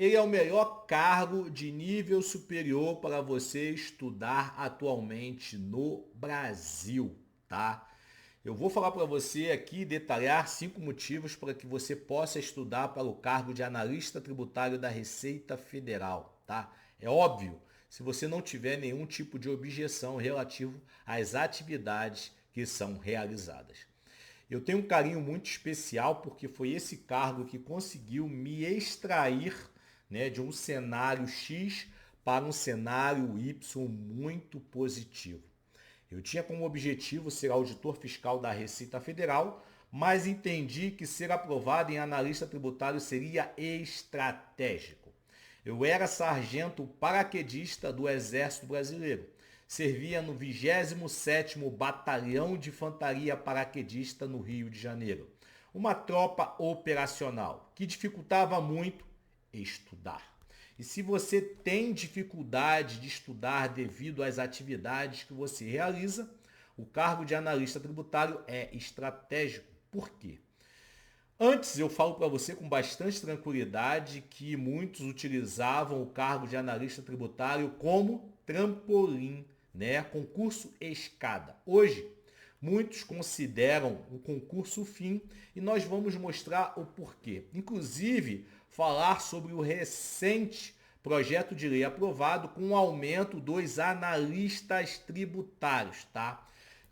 ele é o melhor cargo de nível superior para você estudar atualmente no Brasil, tá? Eu vou falar para você aqui, detalhar 5 motivos para que você possa estudar para o cargo de analista tributário da Receita Federal, tá? É óbvio, se você não tiver nenhum tipo de objeção relativo às atividades que são realizadas. Eu tenho um carinho muito especial porque foi esse cargo que conseguiu me extrair, né, de um cenário X para um cenário Y muito positivo. Eu tinha como objetivo ser auditor fiscal da Receita Federal, mas entendi que ser aprovado em analista tributário seria estratégico. Eu era sargento paraquedista do Exército Brasileiro. Servia no 27º Batalhão de Infantaria Paraquedista no Rio de Janeiro. Uma tropa operacional que dificultava muito estudar. E se você tem dificuldade de estudar devido às atividades que você realiza, o cargo de analista tributário é estratégico. Por quê? Antes eu falo para você com bastante tranquilidade que muitos utilizavam o cargo de analista tributário como trampolim, né? Concurso escada. Hoje, muitos consideram o concurso fim e nós vamos mostrar o porquê. Inclusive, falar sobre o recente projeto de lei aprovado com o aumento dos analistas tributários, tá?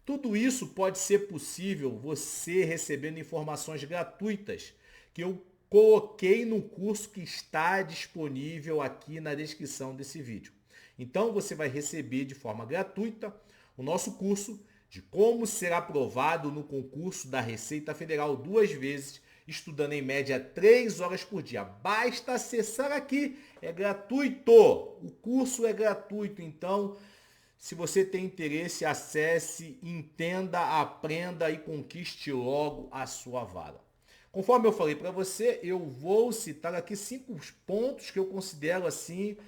Tudo isso pode ser possível você recebendo informações gratuitas que eu coloquei no curso que está disponível aqui na descrição desse vídeo. Então você vai receber de forma gratuita o nosso curso de como ser aprovado no concurso da Receita Federal 2 vezes, estudando em média 3 horas por dia. Basta acessar aqui, é gratuito. O curso é gratuito, então se você tem interesse, acesse, entenda, aprenda e conquiste logo a sua vaga. Conforme eu falei para você, eu vou citar aqui 5 pontos que eu considero assim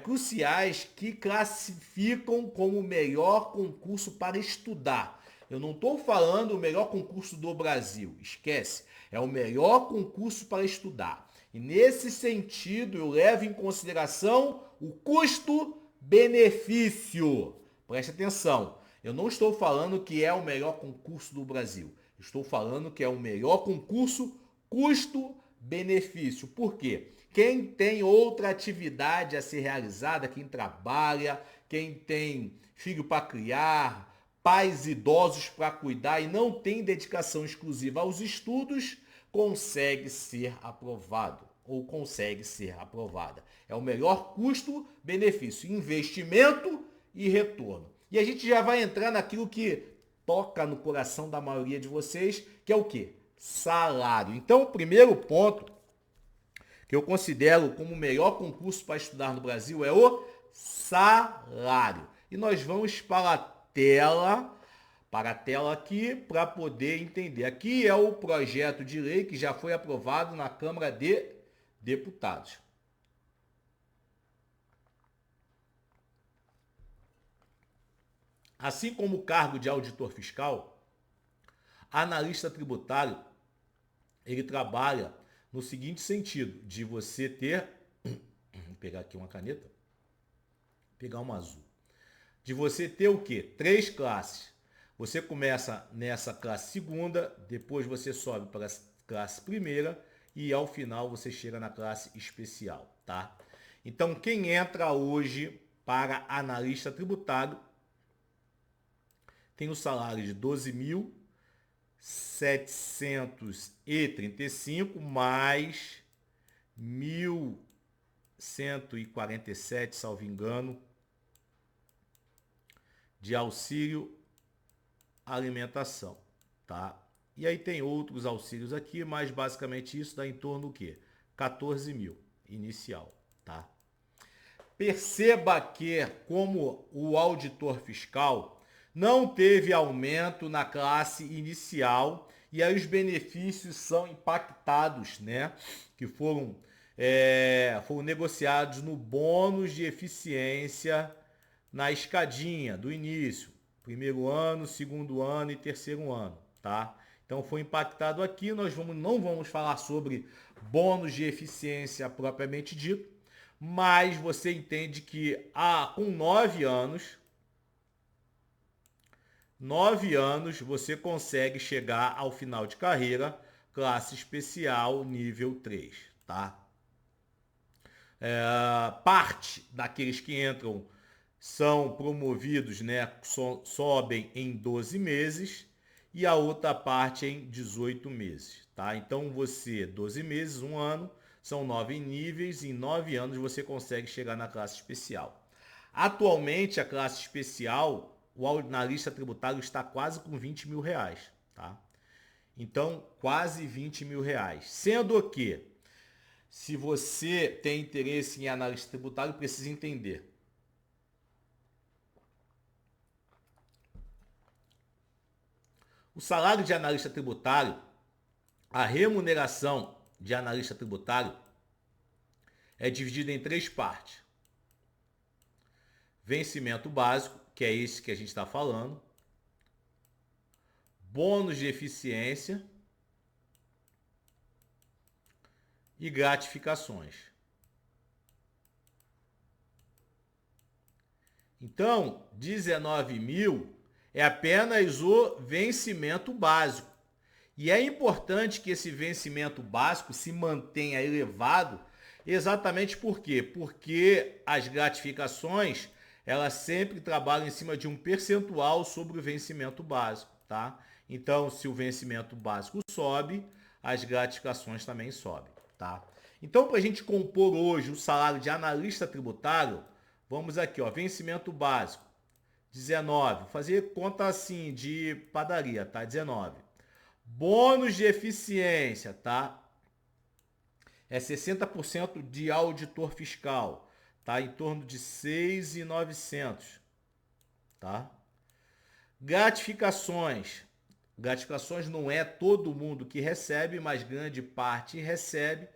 cruciais que classificam como o melhor concurso para estudar. Eu não estou falando o melhor concurso do Brasil, esquece. É o melhor concurso para estudar. E nesse sentido, eu levo em consideração o custo-benefício. Preste atenção. Eu não estou falando que é o melhor concurso do Brasil. Estou falando que é o melhor concurso custo-benefício. Por quê? Quem tem outra atividade a ser realizada, quem trabalha, quem tem filho para criar, pais idosos para cuidar e não tem dedicação exclusiva aos estudos, consegue ser aprovado ou consegue ser aprovada. É o melhor custo-benefício, investimento e retorno. E a gente já vai entrar naquilo que toca no coração da maioria de vocês, que é o quê? Salário. Então, o primeiro ponto que eu considero como o melhor concurso para estudar no Brasil é o salário. E nós vamos para a tela aqui para poder entender. Aqui é o projeto de lei que já foi aprovado na Câmara de Deputados. Assim como o cargo de auditor fiscal, analista tributário, ele trabalha no seguinte sentido, de você ter, vou pegar aqui uma caneta, pegar uma azul, de você ter o quê? 3 classes. Você começa nessa classe segunda, depois você sobe para a classe primeira e ao final você chega na classe especial, tá? Então quem entra hoje para analista tributário tem o salário de 12.735 mais 1.147, salvo engano, de auxílio alimentação, tá? E aí tem outros auxílios aqui, mas basicamente isso dá em torno do quê? 14 mil inicial, tá? Perceba que, como o auditor fiscal não teve aumento na classe inicial e aí os benefícios são impactados, né? Que foram negociados no bônus de eficiência na escadinha do início. Primeiro ano, segundo ano e terceiro ano, tá? Então foi impactado aqui, nós não vamos falar sobre bônus de eficiência propriamente dito, mas você entende que com 9 anos você consegue chegar ao final de carreira, classe especial nível 3, tá? Parte daqueles que entram são promovidos, né, sobem em 12 meses e a outra parte em 18 meses, tá? Então você, 12 meses, 1 ano, são 9 níveis e em 9 anos você consegue chegar na classe especial. Atualmente a classe especial, o analista tributário está quase com 20 mil reais, tá? Então quase 20 mil reais, sendo que se você tem interesse em analista tributário, precisa entender. O salário de analista tributário, a remuneração de analista tributário é dividida em 3 partes. Vencimento básico, que é esse que a gente está falando. Bônus de eficiência e gratificações. Então, 19 mil é apenas o vencimento básico. E é importante que esse vencimento básico se mantenha elevado, exatamente por quê? Porque as gratificações, elas sempre trabalham em cima de um percentual sobre o vencimento básico, tá? Então, se o vencimento básico sobe, as gratificações também sobem, tá? Então, para a gente compor hoje o salário de analista tributário, vamos aqui, ó, vencimento básico, 19. Fazer conta assim de padaria, tá? 19. Bônus de eficiência, tá? É 60% de auditor fiscal, tá? Em torno de 6.900, tá? Gratificações. Gratificações não é todo mundo que recebe, mas grande parte recebe,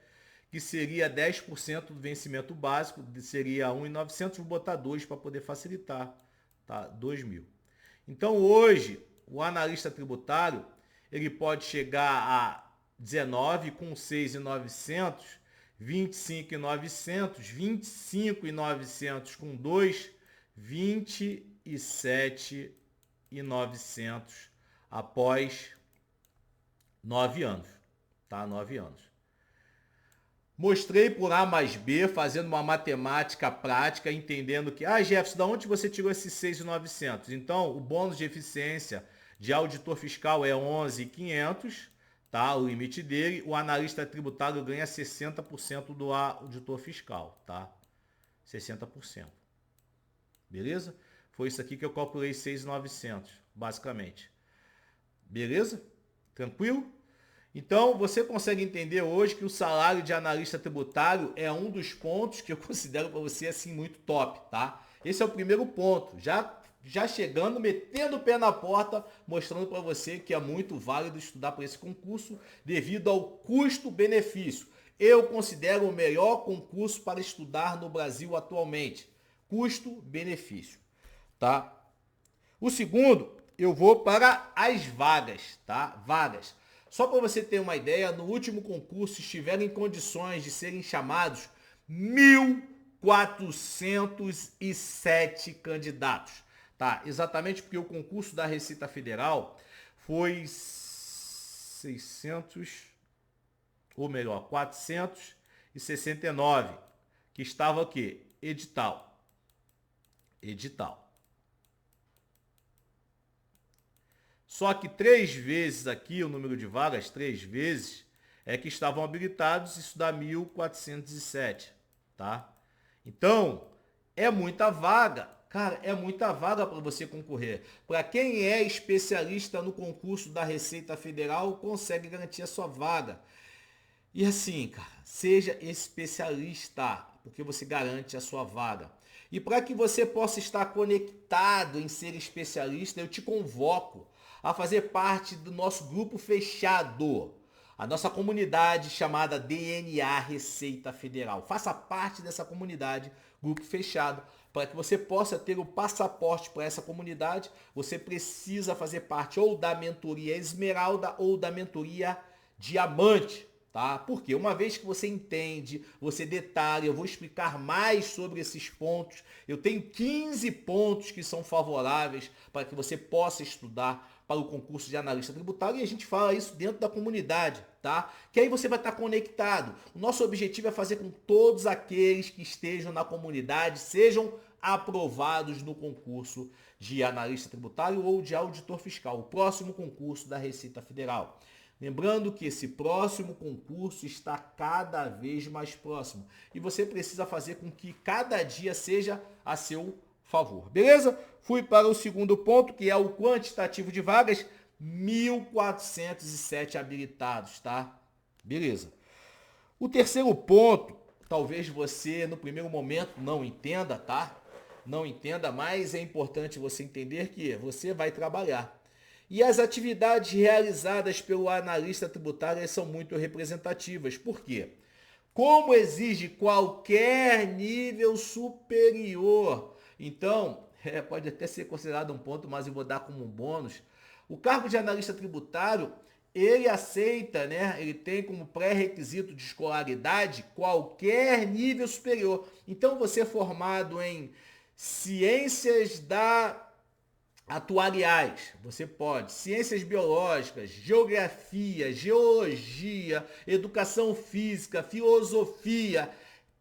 que seria 10% do vencimento básico, seria 1.900, vou botar 2 para poder facilitar, tá? 2 mil. Então hoje, o analista tributário, ele pode chegar a 19 com 6.900, 25.900, 25.900 com 2, 27.900 após 9 anos, tá? 9 anos. Mostrei por A mais B, fazendo uma matemática prática, entendendo que, Jefferson, de onde você tirou esses 6.900? Então, o bônus de eficiência de auditor fiscal é 11.500, tá? O limite dele. O analista tributário ganha 60% do auditor fiscal, tá? 60%. Beleza? Foi isso aqui que eu calculei 6.900, basicamente. Beleza? Tranquilo? Então, você consegue entender hoje que o salário de analista tributário é um dos pontos que eu considero para você assim muito top, tá? Esse é o primeiro ponto. Já chegando, metendo o pé na porta, mostrando para você que é muito válido estudar para esse concurso devido ao custo-benefício. Eu considero o melhor concurso para estudar no Brasil atualmente. Custo-benefício, tá? O segundo, eu vou para as vagas, tá? Vagas. Só para você ter uma ideia, no último concurso estiveram em condições de serem chamados 1.407 candidatos, tá? Exatamente porque o concurso da Receita Federal foi 469, que estava o quê? Edital. Só que 3 vezes aqui, o número de vagas, 3 vezes, é que estavam habilitados, isso dá 1.407, tá? Então, é muita vaga, cara, é muita vaga para você concorrer. Para quem é especialista no concurso da Receita Federal, consegue garantir a sua vaga. E assim, cara, seja especialista, porque você garante a sua vaga. E para que você possa estar conectado em ser especialista, eu te convoco a fazer parte do nosso grupo fechado, a nossa comunidade chamada DNA Receita Federal. Faça parte dessa comunidade, grupo fechado, para que você possa ter o passaporte para essa comunidade. Você precisa fazer parte ou da mentoria Esmeralda ou da mentoria Diamante. tá? Porque uma vez que você entende, você detalha, eu vou explicar mais sobre esses pontos. Eu tenho 15 pontos que são favoráveis para que você possa estudar para o concurso de analista tributário e a gente fala isso dentro da comunidade, tá? Que aí você vai estar conectado. O nosso objetivo é fazer com que todos aqueles que estejam na comunidade sejam aprovados no concurso de analista tributário ou de auditor fiscal, o próximo concurso da Receita Federal. Lembrando que esse próximo concurso está cada vez mais próximo e você precisa fazer com que cada dia seja a seu favor, beleza? Fui para o segundo ponto, que é o quantitativo de vagas, 1.407 habilitados, tá? Beleza. O terceiro ponto, talvez você no primeiro momento não entenda, tá? Não entenda, mas é importante você entender que você vai trabalhar. E as atividades realizadas pelo analista tributário são muito representativas. Por quê? Como exige qualquer nível superior. Então, pode até ser considerado um ponto, mas eu vou dar como um bônus. O cargo de analista tributário, ele aceita, né? Ele tem como pré-requisito de escolaridade qualquer nível superior. Então, você é formado em ciências atuariais, você pode, ciências biológicas, geografia, geologia, educação física, filosofia,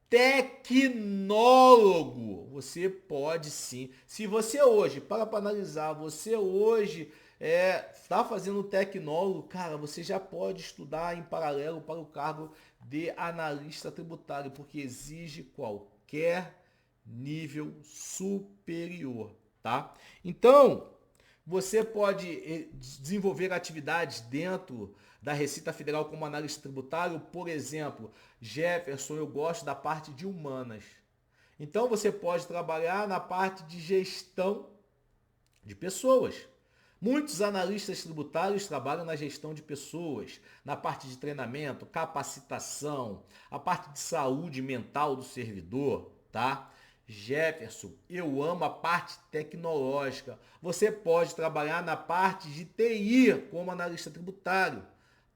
tecnólogo, você pode sim. Se você hoje, para analisar, você hoje está fazendo tecnólogo, cara, você já pode estudar em paralelo para o cargo de analista tributário, porque exige qualquer nível superior, tá? Então, você pode desenvolver atividades dentro da Receita Federal como analista tributário, por exemplo, Jefferson, eu gosto da parte de humanas. Então, você pode trabalhar na parte de gestão de pessoas. Muitos analistas tributários trabalham na gestão de pessoas, na parte de treinamento, capacitação, a parte de saúde mental do servidor, tá? Jefferson, eu amo a parte tecnológica. Você pode trabalhar na parte de TI como analista tributário,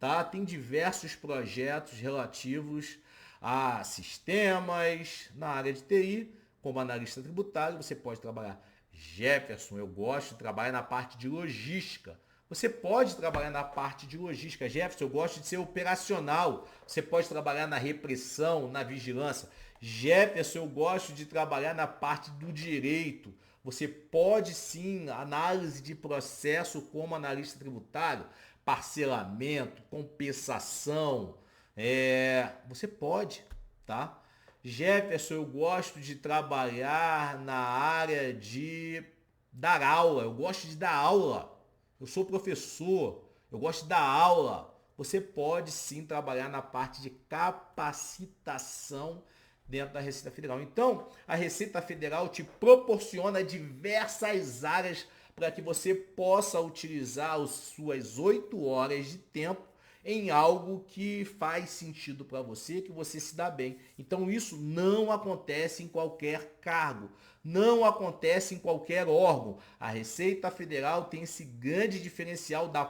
tá? Tem diversos projetos relativos a sistemas na área de TI como analista tributário. Você pode trabalhar. Jefferson, eu gosto de trabalhar na parte de logística. Você pode trabalhar na parte de logística. Jefferson, eu gosto de ser operacional. Você pode trabalhar na repressão, na vigilância. Jefferson, eu gosto de trabalhar na parte do direito. Você pode sim, análise de processo como analista tributário, parcelamento, compensação. Você pode, tá? Jefferson, eu gosto de trabalhar na área de dar aula. Eu gosto de dar aula. Eu sou professor. Eu gosto de dar aula. Você pode sim trabalhar na parte de capacitação dentro da Receita Federal. Então, a Receita Federal te proporciona diversas áreas para que você possa utilizar as suas 8 horas de tempo em algo que faz sentido para você, que você se dá bem. Então isso não acontece em qualquer cargo, não acontece em qualquer órgão. A Receita Federal tem esse grande diferencial da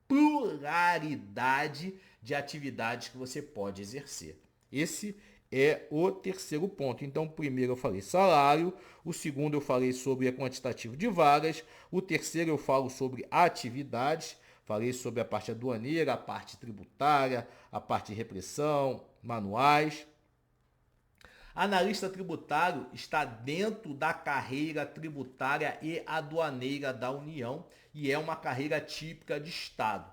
pluralidade de atividades que você pode exercer. Esse é o terceiro ponto. Então, primeiro eu falei salário, o segundo eu falei sobre a quantitativo de vagas, o terceiro eu falo sobre atividades. Falei sobre a parte aduaneira, a parte tributária, a parte de repressão, manuais. Analista tributário está dentro da carreira tributária e aduaneira da União e é uma carreira típica de Estado.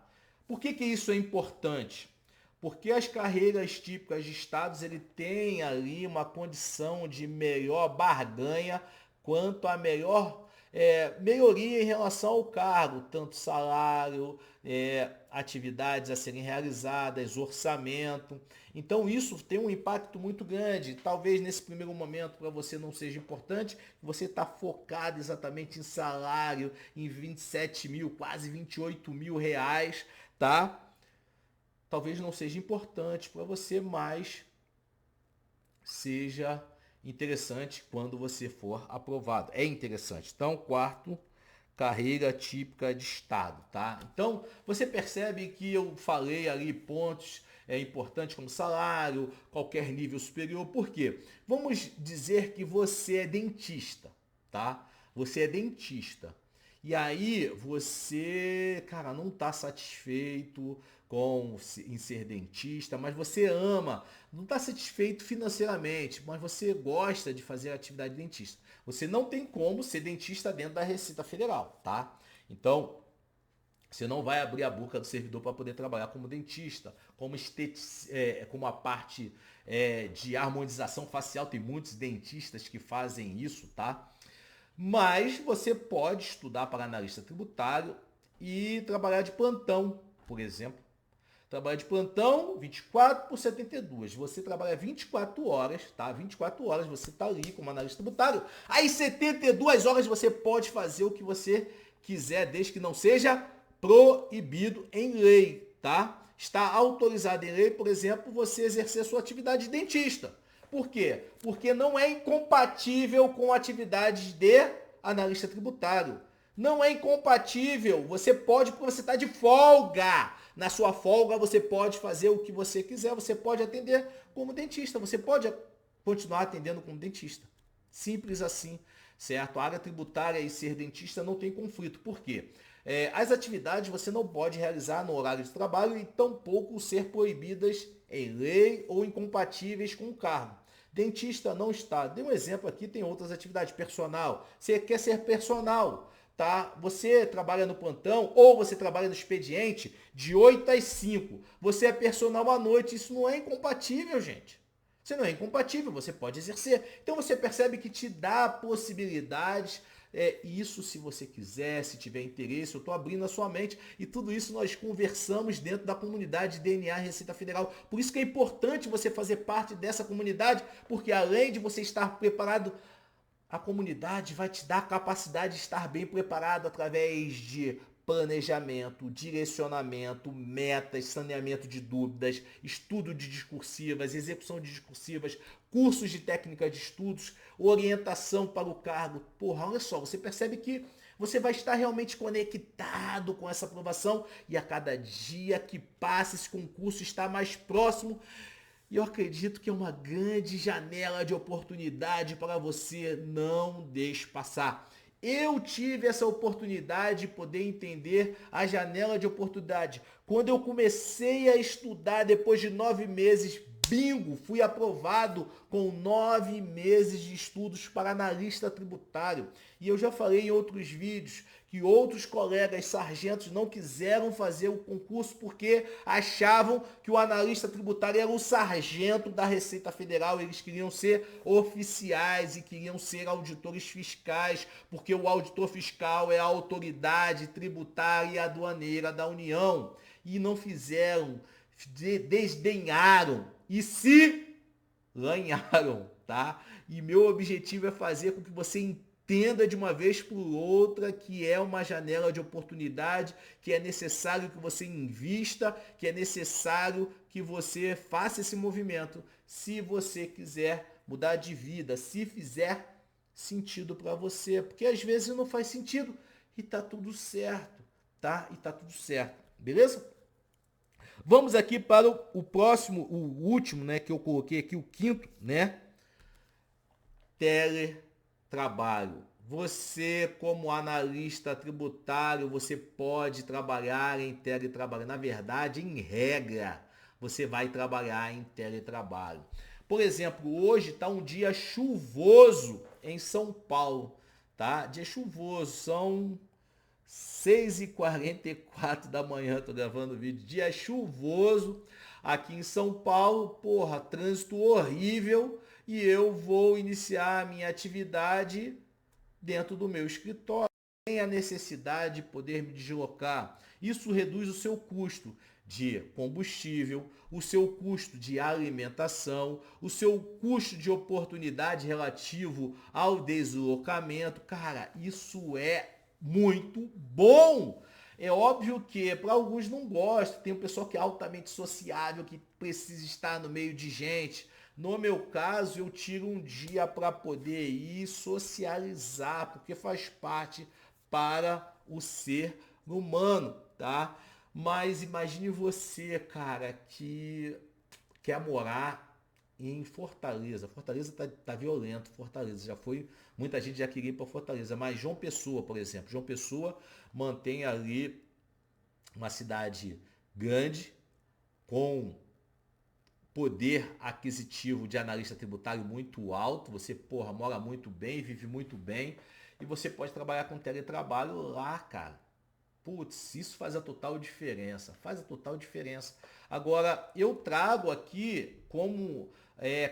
Por que isso é importante? Porque as carreiras típicas de estados ele tem ali uma condição de melhor barganha quanto a melhor melhoria em relação ao cargo, tanto salário, atividades a serem realizadas, orçamento. Então isso tem um impacto muito grande. Talvez nesse primeiro momento para você não seja importante, você está focado exatamente em salário, em 27 mil, quase 28 mil reais, tá? Talvez não seja importante para você, mas seja interessante quando você for aprovado. É interessante. Então, quarto, carreira típica de Estado, tá? Então, você percebe que eu falei ali pontos é importante como salário, qualquer nível superior. Por quê? Vamos dizer que você é dentista, tá? Você é dentista. E aí você, cara, não está satisfeito em ser dentista, mas você ama, não está satisfeito financeiramente, mas você gosta de fazer a atividade de dentista. Você não tem como ser dentista dentro da Receita Federal, tá? Então, você não vai abrir a boca do servidor para poder trabalhar como dentista, como a parte de harmonização facial. Tem muitos dentistas que fazem isso, tá? Mas você pode estudar para analista tributário e trabalhar de plantão, por exemplo. Trabalha de plantão 24 por 72. Você trabalha 24 horas, tá? 24 horas você tá ali como analista tributário. Aí 72 horas você pode fazer o que você quiser, desde que não seja proibido em lei, tá? Está autorizado em lei, por exemplo, você exercer sua atividade de dentista. Por quê? Porque não é incompatível com atividades de analista tributário. Não é incompatível. Você pode, porque você está de folga. Na sua folga, você pode fazer o que você quiser. Você pode atender como dentista. Você pode continuar atendendo como dentista. Simples assim, certo? A área tributária e ser dentista não tem conflito. Por quê? As atividades você não pode realizar no horário de trabalho e tampouco ser proibidas em lei ou incompatíveis com o cargo. Dentista não está. Dê um exemplo aqui, tem outras atividades. Personal. Você quer ser personal, tá? Você trabalha no plantão ou você trabalha no expediente de 8 às 5. Você é personal à noite. Isso não é incompatível, gente. Você não é incompatível, você pode exercer. Então você percebe que te dá possibilidades. Isso se você quiser, se tiver interesse, eu estou abrindo a sua mente e tudo isso nós conversamos dentro da comunidade DNA Receita Federal. Por isso que é importante você fazer parte dessa comunidade, porque além de você estar preparado, a comunidade vai te dar a capacidade de estar bem preparado através de planejamento, direcionamento, metas, saneamento de dúvidas, estudo de discursivas, execução de discursivas, cursos de técnica de estudos, orientação para o cargo. Porra, olha só, você percebe que você vai estar realmente conectado com essa aprovação e a cada dia que passa esse concurso está mais próximo. E eu acredito que é uma grande janela de oportunidade para você, não deixe passar. Eu tive essa oportunidade de poder entender a janela de oportunidade. Quando eu comecei a estudar, depois de 9 meses, bingo, fui aprovado com 9 meses de estudos para analista tributário. E eu já falei em outros vídeos que outros colegas sargentos não quiseram fazer o concurso porque achavam que o analista tributário era o sargento da Receita Federal. Eles queriam ser oficiais e queriam ser auditores fiscais, porque o auditor fiscal é a autoridade tributária e aduaneira da União. E não fizeram, desdenharam e se lanharam, tá? E meu objetivo é fazer com que você entenda de uma vez por outra que é uma janela de oportunidade, que é necessário que você invista, que é necessário que você faça esse movimento, se você quiser mudar de vida, se fizer sentido para você, porque às vezes não faz sentido e tá tudo certo, tá? E tá tudo certo, beleza? Vamos aqui para o próximo, o último, né, que eu coloquei aqui, o quinto, né? Teletrabalho. Você, como analista tributário, você pode trabalhar em teletrabalho. Na verdade, em regra, você vai trabalhar em teletrabalho. Por exemplo, hoje está um dia chuvoso em São Paulo, tá? Dia chuvoso, são 6h44 da manhã, tô gravando o vídeo. Dia chuvoso aqui em São Paulo, porra, trânsito horrível. E eu vou iniciar a minha atividade dentro do meu escritório. Tem a necessidade de poder me deslocar. Isso reduz o seu custo de combustível, o seu custo de alimentação, o seu custo de oportunidade relativo ao deslocamento. Cara, isso é muito bom. É óbvio que para alguns não gosta, tem um pessoal que é altamente sociável, que precisa estar no meio de gente. No meu caso, eu tiro um dia para poder ir socializar, porque faz parte para o ser humano, tá? Mas imagine você, cara, que quer morar em Fortaleza. Fortaleza tá violento, Fortaleza. Já foi, muita gente já queria ir para Fortaleza. Mas João Pessoa, por exemplo. João Pessoa mantém ali uma cidade grande, com poder aquisitivo de analista tributário muito alto, você, porra, mora muito bem, vive muito bem, e você pode trabalhar com teletrabalho lá, cara. Putz, isso faz a total diferença, faz a total diferença. Agora, eu trago aqui como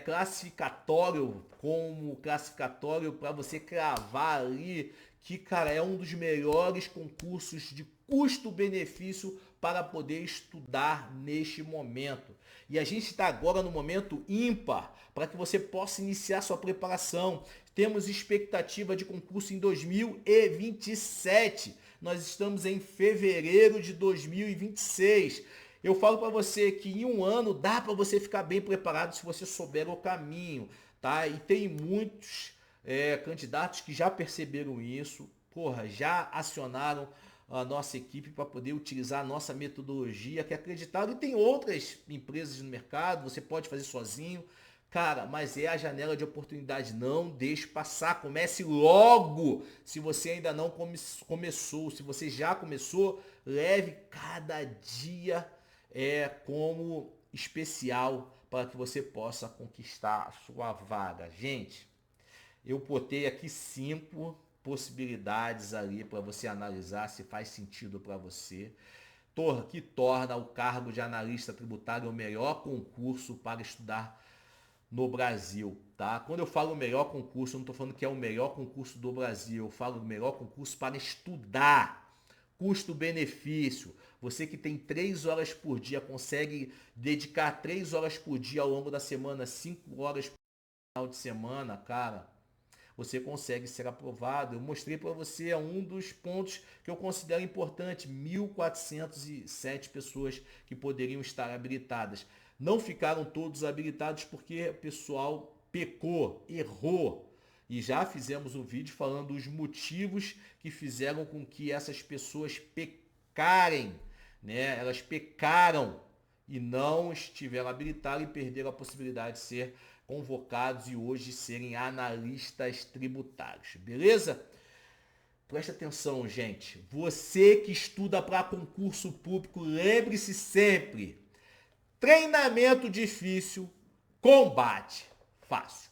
classificatório para você cravar ali que, cara, é um dos melhores concursos de custo-benefício para poder estudar neste momento. E a gente está agora no momento ímpar para que você possa iniciar sua preparação. Temos expectativa de concurso em 2027. Nós estamos em fevereiro de 2026. Eu falo para você que em um ano dá para você ficar bem preparado se você souber o caminho, tá? E tem muitos candidatos que já perceberam isso, porra, já acionaram a nossa equipe para poder utilizar a nossa metodologia, que é acreditável. E tem outras empresas no mercado, você pode fazer sozinho. Cara, mas é a janela de oportunidade, não deixe passar, comece logo. Se você ainda não começou, se você já começou, leve cada dia como especial para que você possa conquistar a sua vaga. Gente, eu botei aqui 5 possibilidades ali para você analisar se faz sentido para você, que torna o cargo de analista tributário o melhor concurso para estudar no Brasil, tá? Quando eu falo melhor concurso, eu não estou falando que é o melhor concurso do Brasil, eu falo do melhor concurso para estudar. Custo-benefício. Você que tem 3 horas por dia, consegue dedicar 3 horas por dia ao longo da semana, 5 horas por final de semana, cara, você consegue ser aprovado. Eu mostrei para você um dos pontos que eu considero importante, 1.407 pessoas que poderiam estar habilitadas. Não ficaram todos habilitados porque o pessoal pecou, errou. E já fizemos um vídeo falando os motivos que fizeram com que essas pessoas pecarem, né? Elas pecaram e não estiveram habilitadas e perderam a possibilidade de ser convocados e hoje serem analistas tributários, beleza? Preste atenção, gente. Você que estuda para concurso público, lembre-se sempre: treinamento difícil, combate fácil.